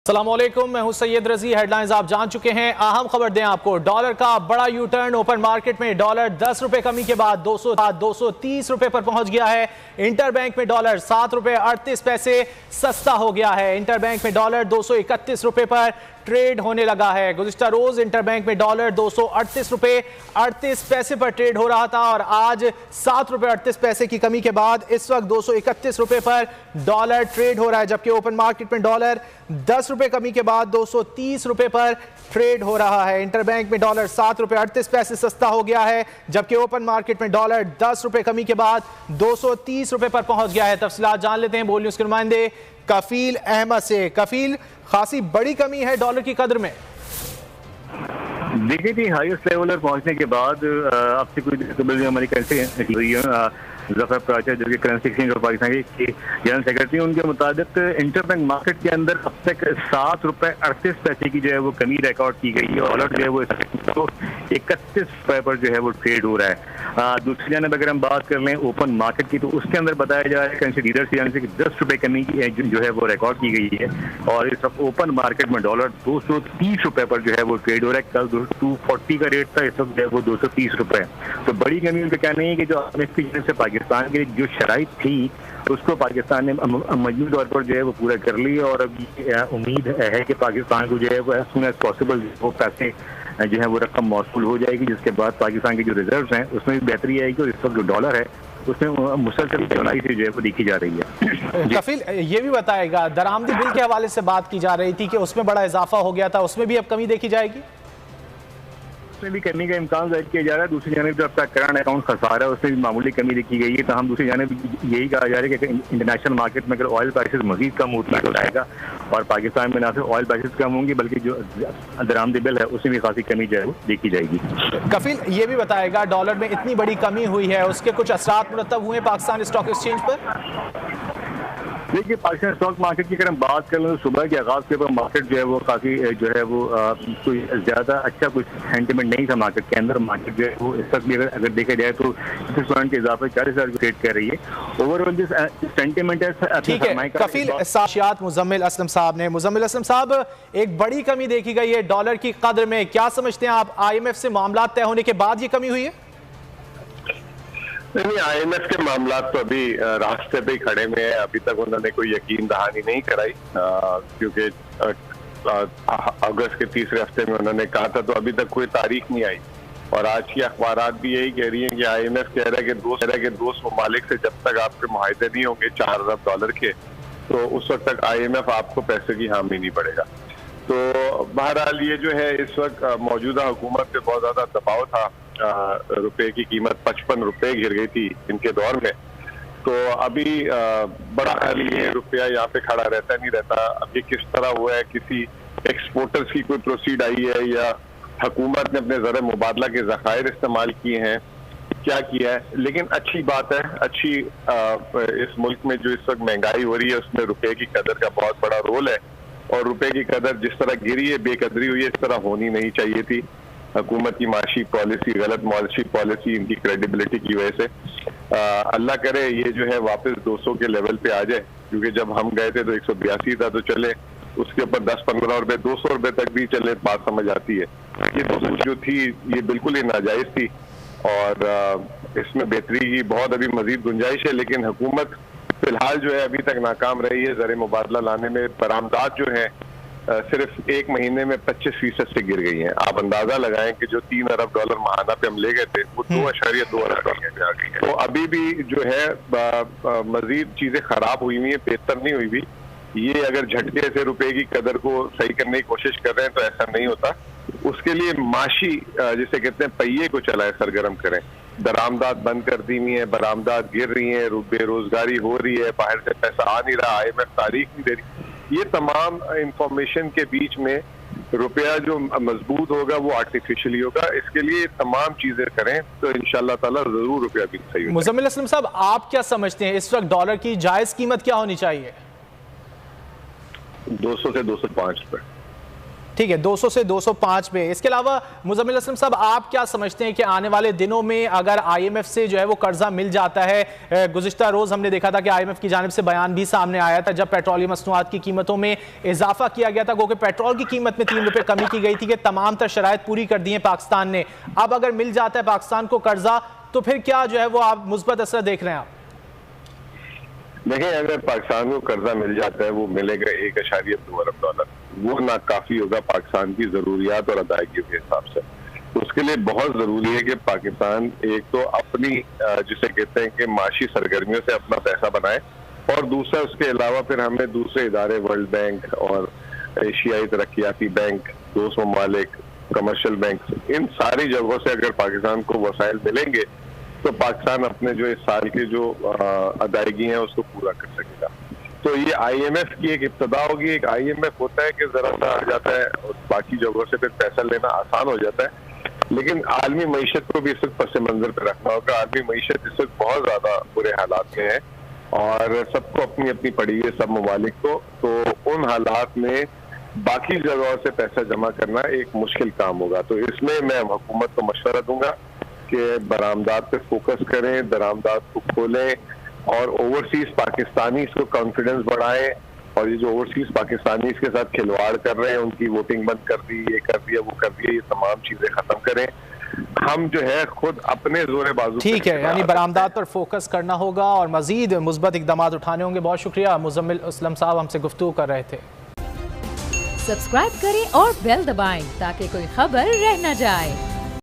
अस्सलामुअलैकुम, मैं हूं सैयद रजी। हेडलाइंस आप जान चुके हैं। अहम खबर दें आपको, डॉलर का बड़ा यू टर्न। ओपन मार्केट में डॉलर 10 रुपए कमी के बाद 230 रुपए पर पहुंच गया है। इंटरबैंक में डॉलर 7 रुपए 38 पैसे सस्ता हो गया है। इंटरबैंक में डॉलर 231 रुपए पर ट्रेड होने लगा है। गुज़िश्ता रोज इंटरबैंक में डॉलर 238 रुपए 38 पैसे पर ट्रेड हो रहा था और आज 7 रुपए 38 पैसे की कमी के बाद इस वक्त 231 रुपए पर डॉलर ट्रेड हो रहा है, जबकि ओपन मार्केट में डॉलर 10 रुपए कमी के बाद 230 रुपए पर ट्रेड हो रहा है। इंटरबैंक में डॉलर 7 रुपए 38 पैसे सस्ता हो गया है, जबकि ओपन मार्केट में डॉलर 10 रुपए कमी के बाद 230 रुपए पर पहुंच गया है। तफसीलात जान लेते हैं बोल न्यूज़ के नुमाइंदे कफील अहमद से। कफील, खासी बड़ी कमी है डॉलर की कदर में। देखिए जी, हाईएस्ट लेवल पर पहुंचने के बाद अब से कुछ देर कबल हमारी करेंसी निकली हुई है। जफर प्राचा जो कि करेंसी एक्सचेंज और पाकिस्तान की जनरल सेक्रेटरी, उनके मुताबिक इंटरबैंक मार्केट के अंदर अब तक 7 रुपए 38 पैसे की जो है वो कमी रिकॉर्ड की गई है। डॉलर जो है वो 31 रुपए पर जो है वो ट्रेड हो रहा है। दूसरी जानब अगर हम बात कर लें ओपन मार्केट की, तो उसके अंदर बताया जा रहा है करेंसी डीलर से यानी कि 10 रुपए कमी की जो है वो रिकॉर्ड की गई है और इस वक्त ओपन मार्केट में डॉलर 230 रुपए पर जो है वो ट्रेड हो रहा है। कल 240 का रेट था, इस वक्त जो है वो 230 रुपए। तो बड़ी कमी उनका कहना है कि जो से पाकिस्तान के जो शराइत थी उसको पाकिस्तान ने मजमू तौर पर जो है वो पूरा कर लिया और अब उम्मीद है कि पाकिस्तान को जो है वो एज सून एज पॉसिबल वो पैसे जो है वो रकम मौसूल हो जाएगी, जिसके बाद पाकिस्तान के जो रिजर्व्स हैं उसमें भी बेहतरी आएगी और इस वक्त जो डॉलर है उसमें मुसलसल चौड़ाई से जो है वो देखी जा रही है। कफील, ये भी बताएगा, दरामदी बिल के हवाले से बात की जा रही थी कि उसमें बड़ा इजाफा हो गया था, उसमें भी अब कमी देखी जाएगी? उसमें भी करने का इम्कान जाहिर किया जा रहा है। दूसरी जानिब जो आपका करंट अकाउंट खसारा है उसमें भी मामूली कमी देखी गई है। तो हम दूसरी जानिब यही कहा जा रहा है कि इंटरनेशनल मार्केट में अगर ऑयल प्राइसेस मजीद कम होता जाएगा और पाकिस्तान में ना सिर्फ ऑयल प्राइसेस कम होंगी बल्कि जो दरामदी बिल है उसमें भी खासी कमी जो है वो देखी जाएगी। कफील, ये भी बताएगा, डॉलर में इतनी बड़ी कमी हुई है, उसके कुछ असरात मुरतब हुए पाकिस्तान स्टॉक एक्सचेंज पर? देखिए, पाकिस्तान स्टॉक मार्केट की अगर हम बात करें तो सुबह के आगाज के ऊपर मार्केट जो है वो काफी जो है वो कोई ज्यादा अच्छा कुछ सेंटीमेंट नहीं था मार्केट के अंदर। मार्केट जो है वो इस वक्त भी अगर देखा जाए तो 30% के इजाफे 40,000 ट्रेड कर रही है। ओवरऑल जो सेंटीमेंट है। ठीक है कफील, साशियात मुजम्मिल असलम साहब ने। मुजम्मिल असलम साहब, एक बड़ी कमी देखी गई है डॉलर की कदर में, क्या समझते हैं आप? IMF से मामला तय होने के बाद ये कमी हुई है? नहीं, IMF के मामला तो अभी रास्ते पे ही खड़े में है। अभी तक उन्होंने कोई यकीन दहानी नहीं कराई क्योंकि अगस्त के तीसरे हफ्ते में उन्होंने कहा था, तो अभी तक कोई तारीख नहीं आई। और आज की अखबारात भी यही कह रही हैं कि IMF कह रहा है कि दोस्त ममालिक से जब तक आपके मुआहदे नहीं होंगे $4 अरब के, तो उस वक्त तक IMF आपको पैसे की हामी नहीं पड़ेगा। तो बहरहाल ये जो है इस वक्त मौजूदा हुकूमत पे बहुत ज्यादा दबाव था। रुपए की कीमत 55 रुपए गिर गई थी इनके दौर में। तो अभी बड़ा हाल ये रुपया यहाँ पे खड़ा रहता नहीं रहता। अभी किस तरह हुआ है, किसी एक्सपोर्टर्स की कोई प्रोसीड आई है या हुकूमत ने अपने ज़र मुबादला के ज़खायर इस्तेमाल किए हैं, क्या किया है। लेकिन अच्छी बात है, अच्छी इस मुल्क में जो इस वक्त महंगाई हो रही है उसमें रुपये की कदर का बहुत बड़ा रोल है और रुपये की कदर जिस तरह गिरी है, बेकदरी हुई है, इस तरह होनी नहीं चाहिए थी। हुकूमत की माशी पॉलिसी, गलत माशी पॉलिसी, इनकी क्रेडिबिलिटी की वजह से अल्लाह करे ये जो है वापस 200 के लेवल पे आ जाए, क्योंकि जब हम गए थे तो 182 था। तो चले उसके ऊपर 10-15 रुपए 200 रुपए तक भी चले, बात समझ आती है। ये तो जो थी ये बिल्कुल ही नाजायज थी और इसमें बेहतरी की बहुत अभी मजीद गुंजाइश है। लेकिन हुकूमत फिलहाल जो है अभी तक नाकाम रही है ज़र मुबादला लाने में। बरामदात जो है सिर्फ एक महीने में 25% से गिर गई हैं। आप अंदाजा लगाएं कि जो $3 अरब माहाना पे हम ले गए थे वो $2.2 अरब पे आ गई है। तो अभी भी जो है मजीद चीजें खराब हुई हुई है, बेहतर नहीं हुई हुई। ये अगर झटके से रुपए की कदर को सही करने की कोशिश कर रहे हैं तो ऐसा नहीं होता। उसके लिए माशी जिसे कहते हैं पहिए को चलाए, सरगर्म करें। दरामदात बंद कर दी हुई है, बरामदात गिर रही है, बेरोजगारी हो रही है, बाहर से पैसा आ नहीं रहा, IMF तारीख नहीं दे रही। ये तमाम इंफॉर्मेशन के बीच में रुपया जो मजबूत होगा वो आर्टिफिशियली होगा। इसके लिए तमाम चीजें करें तो इंशाल्लाह ताला जरूर रुपया भी सही होगा। मुजम्मिल असलम साहब, आप क्या समझते हैं इस वक्त डॉलर की जायज कीमत क्या होनी चाहिए? 200 से 205 रुपए। ठीक है, 200 से 205 पे। इसके अलावा मुजम्मिल असलम साहब, आप क्या समझते हैं कि आने वाले दिनों में अगर IMF से जो है वो कर्जा मिल जाता है, गुज़िश्ता रोज़ हमने देखा था कि IMF की जानिब से बयान भी सामने आया था जब पेट्रोलियम मसनूआत की कीमतों में इजाफा किया गया था, क्योंकि पेट्रोल की कीमत में 3 रुपये कमी की गई थी कि तमाम तर शराइत पूरी कर दी है पाकिस्तान ने। अब अगर मिल जाता है पाकिस्तान को कर्जा, तो फिर क्या जो है वो आप मुस्बत असर देख रहे हैं आप? देखिए, अगर पाकिस्तान को कर्जा मिल जाता है, वो मिलेगा 1.2 अरब डॉलर, वो ना काफी होगा पाकिस्तान की जरूरियात और अदायगियों के हिसाब से। तो उसके लिए बहुत जरूरी है कि पाकिस्तान एक तो अपनी जिसे कहते हैं कि माशी सरगर्मियों से अपना पैसा बनाए, और दूसरा उसके अलावा फिर हमें दूसरे इदारे, वर्ल्ड बैंक और एशियाई तरक्याती बैंक, दोस्त ममालिक, कमर्शियल बैंक, इन सारी जगहों से अगर पाकिस्तान को वसाइल मिलेंगे तो पाकिस्तान अपने जो इस साल की जो अदायगी है उसको पूरा कर सकेगा। तो ये IMF की एक इब्तदा होगी। एक IMF होता है कि जरा सा आ जाता है और बाकी जगहों से फिर पैसा लेना आसान हो जाता है, लेकिन आलमी मईशत को भी इस वक्त पस मंजर पर रखना होगा। आलमी मईशत इस वक्त बहुत ज्यादा बुरे हालात में है और सबको अपनी अपनी पड़ी है, सब ममालिक को। तो उन हालात में बाकी जगहों से पैसा जमा करना एक मुश्किल काम होगा। तो इसमें मैं हुकूमत को मशवरा दूंगा कि बरामदात पे फोकस करें, दरामदात को खोलें और ओवरसीज पाकिस्तानी को कॉन्फिडेंस बढ़ाएं, और ये जो ओवरसीज पाकिस्तानी के साथ खिलवाड़ कर रहे हैं, उनकी वोटिंग बंद कर दी, ये कर दिया, वो कर दिया, ये तमाम चीजें खत्म करें। हम जो है खुद अपने जोरे बाजू। ठीक है, यानी बरामदात पर फोकस करना होगा और मजीद मुस्बत इकदाम उठाने होंगे। बहुत शुक्रिया, मुजम्मिल असलम साहब हमसे गुफ्तगू कर रहे थे। सब्सक्राइब करें और बेल दबाएं ताकि कोई खबर रह न जाए।